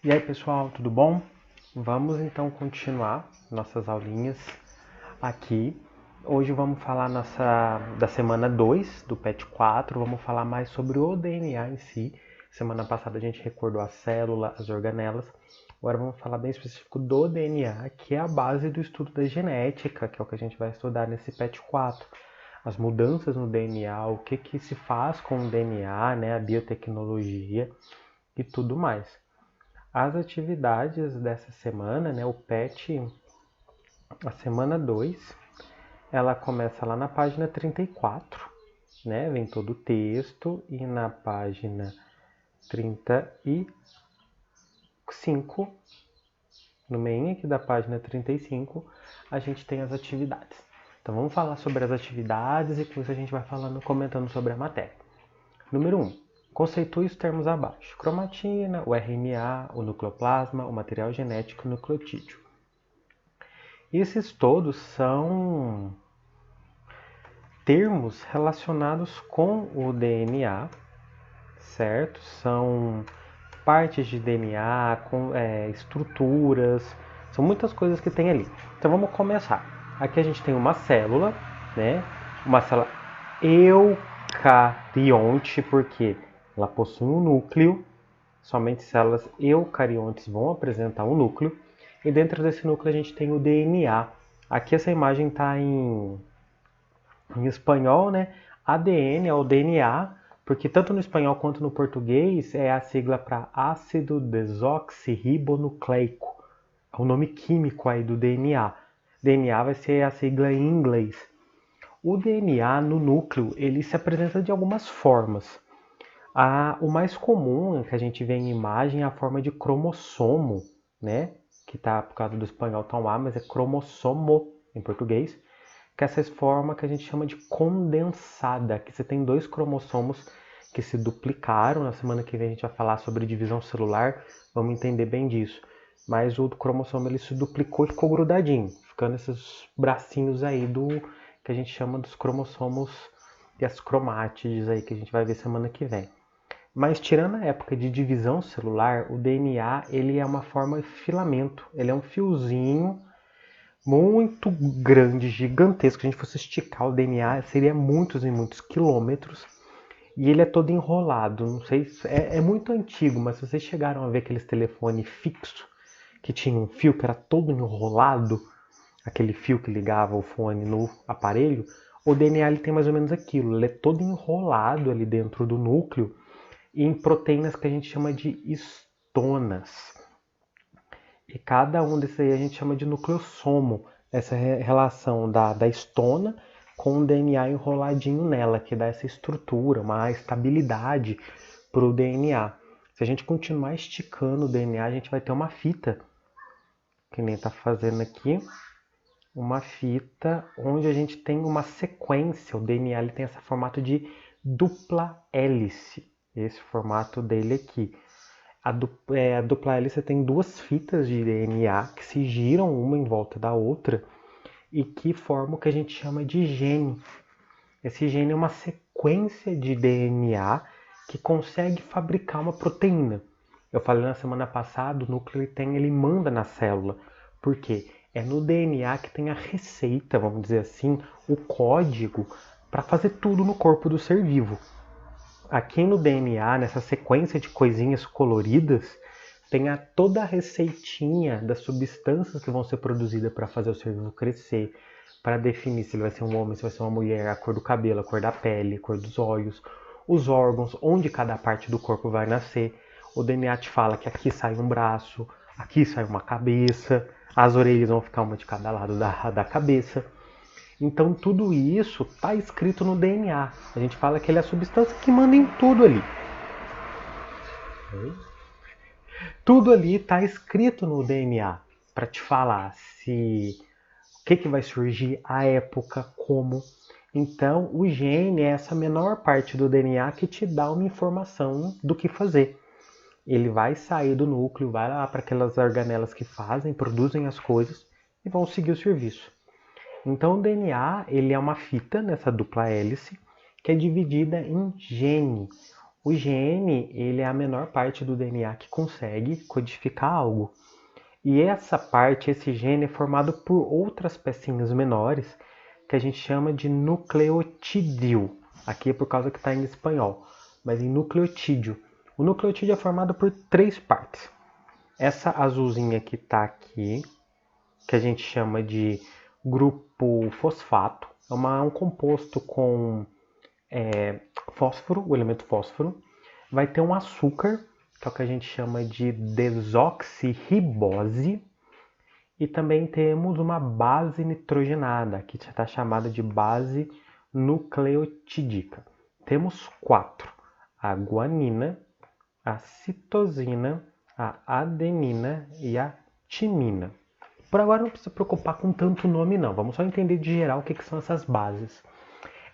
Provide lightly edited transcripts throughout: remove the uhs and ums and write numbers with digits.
E aí pessoal, tudo bom? Vamos então continuar nossas aulinhas aqui. Hoje vamos falar da semana 2 do PET 4, vamos falar mais sobre o DNA em si. Semana passada a gente recordou a célula, as organelas. Agora vamos falar bem específico do DNA, que é a base do estudo da genética, que é o que a gente vai estudar nesse PET 4. As mudanças no DNA, o que se faz com o DNA, né, a biotecnologia e tudo mais. As atividades dessa semana, né, o PET, a semana 2, ela começa lá na página 34, né, vem todo o texto, e na página 35, no meio aqui da página 35, a gente tem as atividades. Então vamos falar sobre as atividades e com isso a gente vai comentando sobre a matéria. Número 1. Conceitue os termos abaixo: cromatina, o RNA, o nucleoplasma, o material genético e o nucleotídeo. Esses todos são termos relacionados com o DNA, certo? São partes de DNA, estruturas, são muitas coisas que tem ali. Então vamos começar. Aqui a gente tem uma célula, né? Uma célula eucarionte, porque ela possui um núcleo. Somente células eucariontes vão apresentar um núcleo. E dentro desse núcleo a gente tem o DNA. Aqui essa imagem está em espanhol, né? ADN é o DNA, porque tanto no espanhol quanto no português é a sigla para ácido desoxirribonucleico. É o nome químico aí do DNA. DNA vai ser a sigla em inglês. O DNA no núcleo, ele se apresenta de algumas formas. O mais comum que a gente vê em imagem é a forma de cromossomo, né? Que tá por causa do espanhol tão lá, mas é cromossomo em português. Que é essa forma que a gente chama de condensada, que você tem dois cromossomos que se duplicaram. Na semana que vem a gente vai falar sobre divisão celular, vamos entender bem disso. Mas o cromossomo ele se duplicou e ficou grudadinho, ficando esses bracinhos aí que a gente chama dos cromossomos e as cromátides aí que a gente vai ver semana que vem. Mas tirando a época de divisão celular, o DNA ele é uma forma de filamento, ele é um fiozinho muito grande, gigantesco. Se a gente fosse esticar o DNA, seria muitos e muitos quilômetros. E ele é todo enrolado. Não sei se é muito antigo, mas se vocês chegaram a ver aqueles telefones fixos que tinha um fio que era todo enrolado, aquele fio que ligava o fone no aparelho, o DNA ele tem mais ou menos aquilo. Ele é todo enrolado ali dentro do núcleo em proteínas que a gente chama de histonas. E cada um desses aí a gente chama de nucleossomo, essa relação da histona com o DNA enroladinho nela, que dá essa estrutura, uma estabilidade para o DNA. Se a gente continuar esticando o DNA, a gente vai ter uma fita, que nem está fazendo aqui, uma fita onde a gente tem uma sequência. O DNA ele tem esse formato de dupla hélice, esse formato dele aqui. A dupla hélice tem duas fitas de DNA que se giram uma em volta da outra e que formam o que a gente chama de gene. Esse gene é uma sequência de DNA que consegue fabricar uma proteína. Eu falei na semana passada, o núcleo ele manda na célula. Por quê? É no DNA que tem a receita, vamos dizer assim, o código para fazer tudo no corpo do ser vivo. Aqui no DNA, nessa sequência de coisinhas coloridas, tem toda a receitinha das substâncias que vão ser produzidas para fazer o ser vivo crescer, para definir se ele vai ser um homem, se vai ser uma mulher, a cor do cabelo, a cor da pele, a cor dos olhos, os órgãos, onde cada parte do corpo vai nascer. O DNA te fala que aqui sai um braço, aqui sai uma cabeça, as orelhas vão ficar uma de cada lado da cabeça. Então tudo isso está escrito no DNA. A gente fala que ele é a substância que manda em tudo ali. Tudo ali está escrito no DNA para te falar o que vai surgir, a época, como. Então o gene é essa menor parte do DNA que te dá uma informação do que fazer. Ele vai sair do núcleo, vai lá para aquelas organelas que produzem as coisas e vão seguir o serviço. Então o DNA ele é uma fita nessa dupla hélice que é dividida em gene. O gene, ele é a menor parte do DNA que consegue codificar algo. E essa parte, esse gene, é formado por outras pecinhas menores que a gente chama de nucleotídeo. Aqui é por causa que está em espanhol, mas em nucleotídeo. O nucleotídeo é formado por 3 partes. Essa azulzinha que está aqui, que a gente chama de grupo fosfato, é um composto com fósforo, o elemento fósforo. Vai ter um açúcar, que é o que a gente chama de desoxirribose. E também temos uma base nitrogenada, que está chamada de base nucleotídica. Temos 4: a guanina, a citosina, a adenina e a timina. Por agora não precisa preocupar com tanto nome não, vamos só entender de geral o que são essas bases.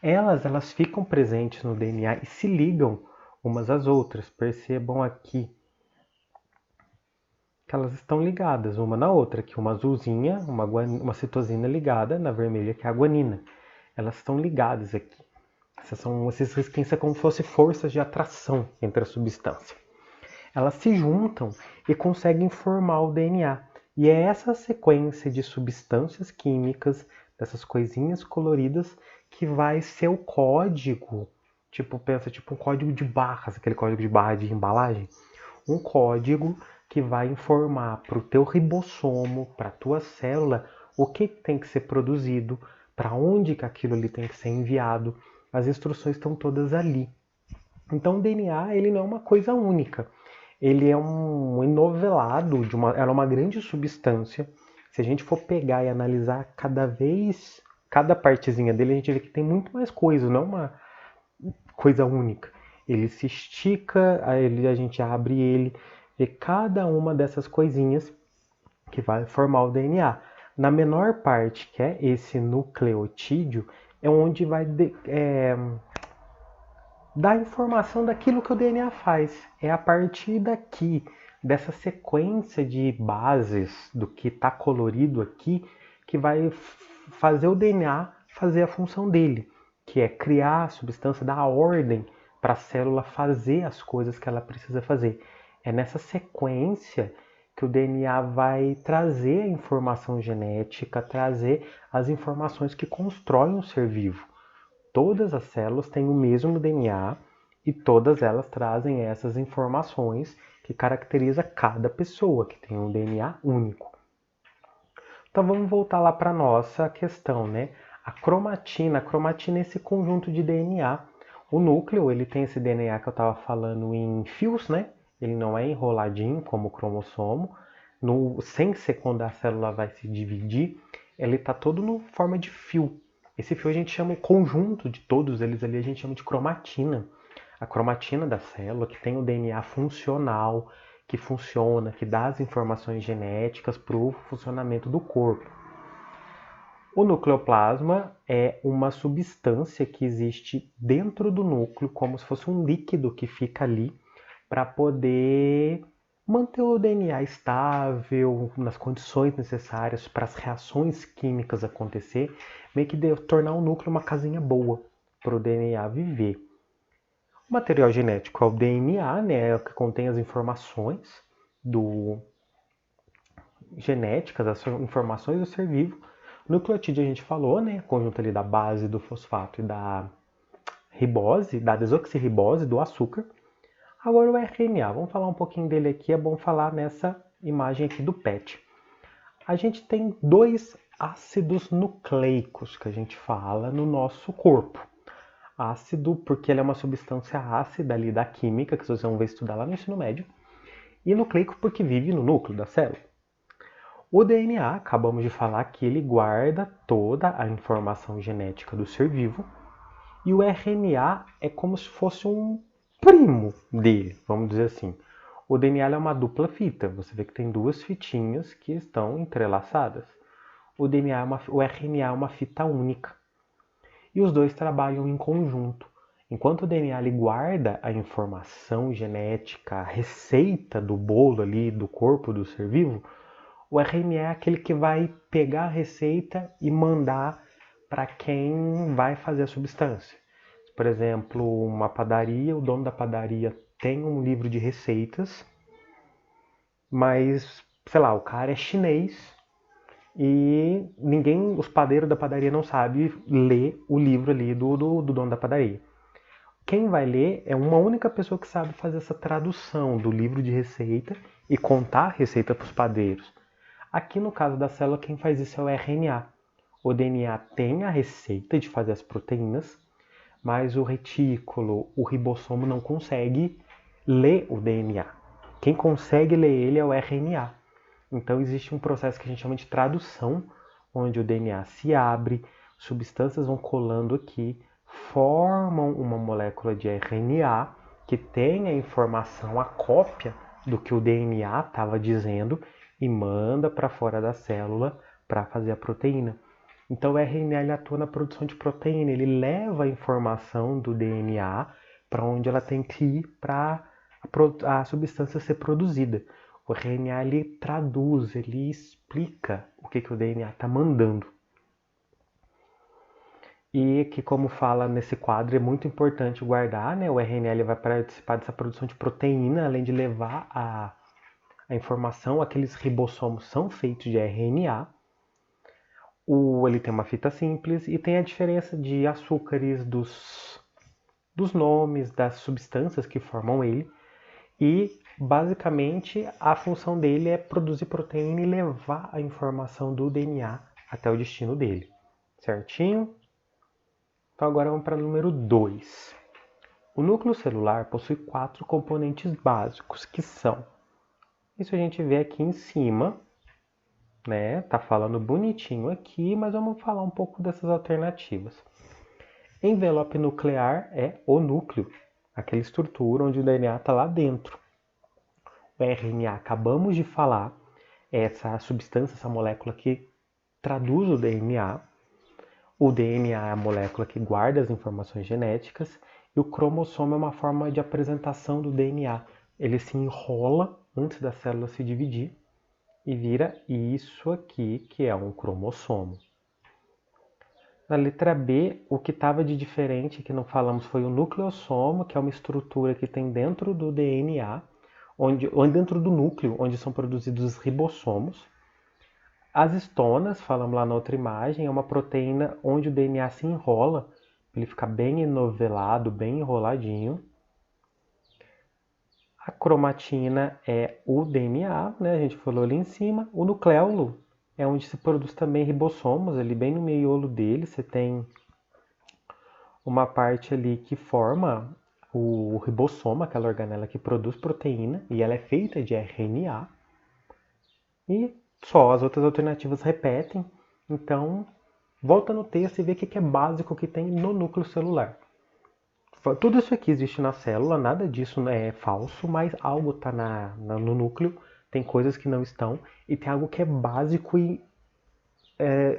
Elas ficam presentes no DNA e se ligam umas às outras. Percebam aqui que elas estão ligadas uma na outra, que uma azulzinha, uma citosina ligada na vermelha, que é a guanina. Elas estão ligadas aqui. Esses risquinhos são como se fossem forças de atração entre a substância. Elas se juntam e conseguem formar o DNA. E é essa sequência de substâncias químicas, dessas coisinhas coloridas, que vai ser o código. Pensa um código de barras, aquele código de barra de embalagem. Um código que vai informar para o teu ribossomo, para a tua célula, o que tem que ser produzido, para onde que aquilo ali tem que ser enviado. As instruções estão todas ali. Então o DNA ele não é uma coisa única. Ele é um enovelado, ela é uma grande substância. Se a gente for pegar e analisar cada partezinha dele, a gente vê que tem muito mais coisa, não é uma coisa única. Ele se estica, a gente abre ele, vê cada uma dessas coisinhas que vai formar o DNA. Na menor parte, que é esse nucleotídeo, é onde vai dar informação daquilo que o DNA faz. É a partir daqui, dessa sequência de bases, do que está colorido aqui, que vai fazer o DNA fazer a função dele, que é criar a substância, dar ordem para a célula fazer as coisas que ela precisa fazer. É nessa sequência que o DNA vai trazer a informação genética, trazer as informações que constroem um ser vivo. Todas as células têm o mesmo DNA e todas elas trazem essas informações que caracteriza cada pessoa, que tem um DNA único. Então vamos voltar lá para a nossa questão, né? A cromatina é esse conjunto de DNA. O núcleo, ele tem esse DNA que eu estava falando em fios, né? Ele não é enroladinho como o cromossomo. Sem ser quando a célula vai se dividir, ele está todo na forma de fio. Esse fio a gente chama, o conjunto de todos eles ali, a gente chama de cromatina. A cromatina da célula, que tem o DNA funcional, que funciona, que dá as informações genéticas para o funcionamento do corpo. O nucleoplasma é uma substância que existe dentro do núcleo, como se fosse um líquido que fica ali para poder manter o DNA estável, nas condições necessárias para as reações químicas acontecer, meio que tornar o núcleo uma casinha boa para o DNA viver. O material genético é o DNA, né, é o que contém as informações genéticas, as informações do ser vivo. O nucleotídeo a gente falou, né, conjunto ali da base do fosfato e da ribose, da desoxirribose, do açúcar. Agora o RNA, vamos falar um pouquinho dele aqui, é bom falar nessa imagem aqui do PET. A gente tem 2 ácidos nucleicos que a gente fala no nosso corpo. Ácido porque ele é uma substância ácida ali da química, que vocês vão ver estudar lá no ensino médio. E nucleico porque vive no núcleo da célula. O DNA, acabamos de falar que ele guarda toda a informação genética do ser vivo. E o RNA é como se fosse um primo dele, vamos dizer assim. O DNA é uma dupla fita, você vê que tem 2 fitinhas que estão entrelaçadas. O RNA é uma fita única. E os dois trabalham em conjunto. Enquanto o DNA ele guarda a informação genética, a receita do bolo ali do corpo do ser vivo, o RNA é aquele que vai pegar a receita e mandar para quem vai fazer a substância. Por exemplo, uma padaria, o dono da padaria tem um livro de receitas, mas, sei lá, o cara é chinês e ninguém, os padeiros da padaria não sabe ler o livro ali do dono da padaria. Quem vai ler é uma única pessoa que sabe fazer essa tradução do livro de receita e contar a receita para os padeiros. Aqui no caso da célula, quem faz isso é o RNA. O DNA tem a receita de fazer as proteínas, mas o retículo, o ribossomo não consegue ler o DNA. Quem consegue ler ele é o RNA. Então existe um processo que a gente chama de tradução, onde o DNA se abre, substâncias vão colando aqui, formam uma molécula de RNA que tem a informação, a cópia do que o DNA estava dizendo e manda para fora da célula para fazer a proteína. Então o RNA ele atua na produção de proteína, ele leva a informação do DNA para onde ela tem que ir para a substância ser produzida. O RNA ele traduz, ele explica o que o DNA está mandando. E que, como fala nesse quadro, é muito importante guardar, né? O RNA ele vai participar dessa produção de proteína, além de levar a informação, aqueles ribossomos são feitos de RNA. Ele tem uma fita simples e tem a diferença de açúcares, dos nomes, das substâncias que formam ele. E, basicamente, a função dele é produzir proteína e levar a informação do DNA até o destino dele. Certinho? Então agora vamos para o número 2. O núcleo celular possui 4 componentes básicos, que são... Isso a gente vê aqui em cima, né? Tá falando bonitinho aqui, mas vamos falar um pouco dessas alternativas. Envelope nuclear é o núcleo, aquela estrutura onde o DNA está lá dentro. O RNA, acabamos de falar, é essa substância, essa molécula que traduz o DNA. O DNA é a molécula que guarda as informações genéticas e o cromossomo é uma forma de apresentação do DNA. Ele se enrola antes da célula se dividir e vira isso aqui, que é um cromossomo. Na letra B, o que estava de diferente, que não falamos, foi o nucleossomo, que é uma estrutura que tem dentro do DNA, dentro do núcleo, onde são produzidos os ribossomos. As histonas, falamos lá na outra imagem, é uma proteína onde o DNA se enrola, ele fica bem enovelado, bem enroladinho. A cromatina é o DNA, né? A gente falou ali em cima. O nucleolo é onde se produz também ribossomos, ali bem no meiolo dele você tem uma parte ali que forma o ribossomo, aquela organela que produz proteína, e ela é feita de RNA. E só as outras alternativas repetem. Então, volta no texto e vê o que é básico que tem no núcleo celular. Tudo isso aqui existe na célula, nada disso é falso, mas algo está no núcleo, tem coisas que não estão, e tem algo que é básico e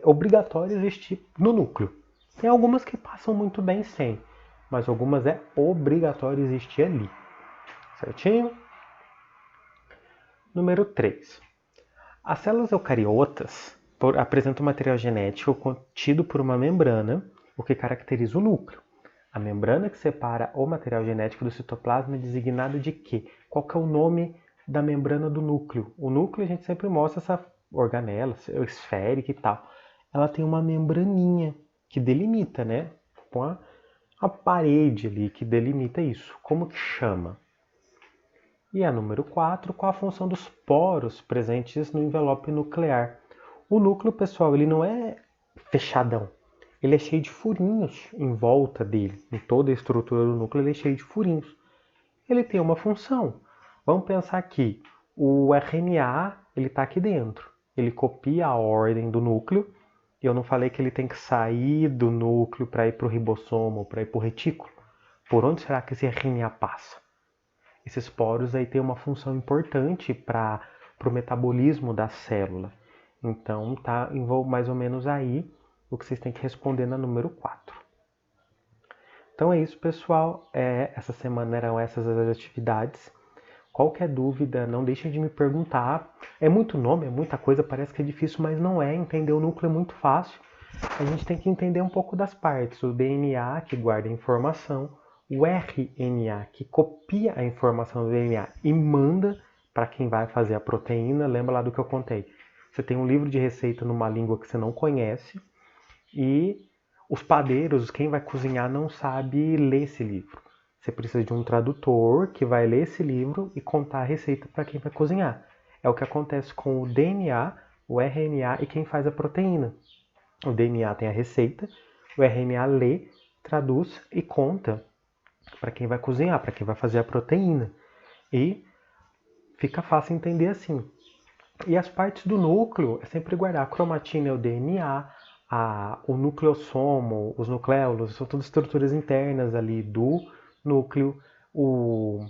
obrigatório existir no núcleo. Tem algumas que passam muito bem sem, mas algumas é obrigatório existir ali. Certinho? Número 3. As células eucariotas apresentam material genético contido por uma membrana, o que caracteriza o núcleo. A membrana que separa o material genético do citoplasma é designada de quê? Qual que é o nome da membrana do núcleo? O núcleo a gente sempre mostra essa organela, esférica e tal. Ela tem uma membraninha que delimita, né? A parede ali que delimita isso. Como que chama? E a número 4, qual a função dos poros presentes no envelope nuclear? O núcleo, pessoal, ele não é fechadão. Ele é cheio de furinhos em volta dele. Em toda a estrutura do núcleo ele é cheio de furinhos. Ele tem uma função. Vamos pensar aqui. O RNA ele está aqui dentro. Ele copia a ordem do núcleo. E eu não falei que ele tem que sair do núcleo para ir para o ribossomo, para ir para o retículo. Por onde será que esse RNA passa? Esses poros aí têm uma função importante para o metabolismo da célula. Então tá mais ou menos aí o que vocês têm que responder na número 4. Então é isso, pessoal. Essa semana eram essas as atividades. Qualquer dúvida, não deixem de me perguntar. É muito nome, é muita coisa, parece que é difícil, mas não é. Entender o núcleo é muito fácil. a gente tem que entender um pouco das partes. O DNA, que guarda a informação, o RNA, que copia a informação do DNA e manda para quem vai fazer a proteína. Lembra lá do que eu contei? Você tem um livro de receita numa língua que você não conhece e os padeiros, quem vai cozinhar, não sabe ler esse livro. Você precisa de um tradutor que vai ler esse livro e contar a receita para quem vai cozinhar. É o que acontece com o DNA, o RNA e quem faz a proteína. O DNA tem a receita, o RNA lê, traduz e conta para quem vai cozinhar, para quem vai fazer a proteína. E fica fácil entender assim. E as partes do núcleo é sempre guardar. A cromatina é o DNA, o nucleossomo, os nucléolos, são todas estruturas internas ali do núcleo, o,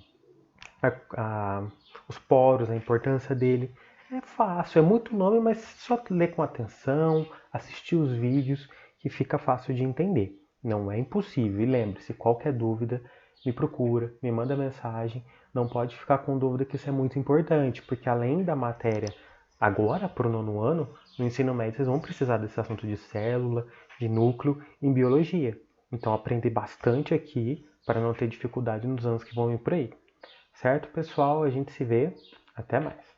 os poros, a importância dele. É fácil, é muito nome, mas só ler com atenção, assistir os vídeos, que fica fácil de entender. Não é impossível. E lembre-se, qualquer dúvida, me procura, me manda mensagem. Não pode ficar com dúvida que isso é muito importante, porque além da matéria agora para o nono ano, no ensino médio vocês vão precisar desse assunto de célula, de núcleo em biologia. Então aprender bastante aqui para não ter dificuldade nos anos que vão vir por aí. Certo, pessoal? A gente se vê. Até mais.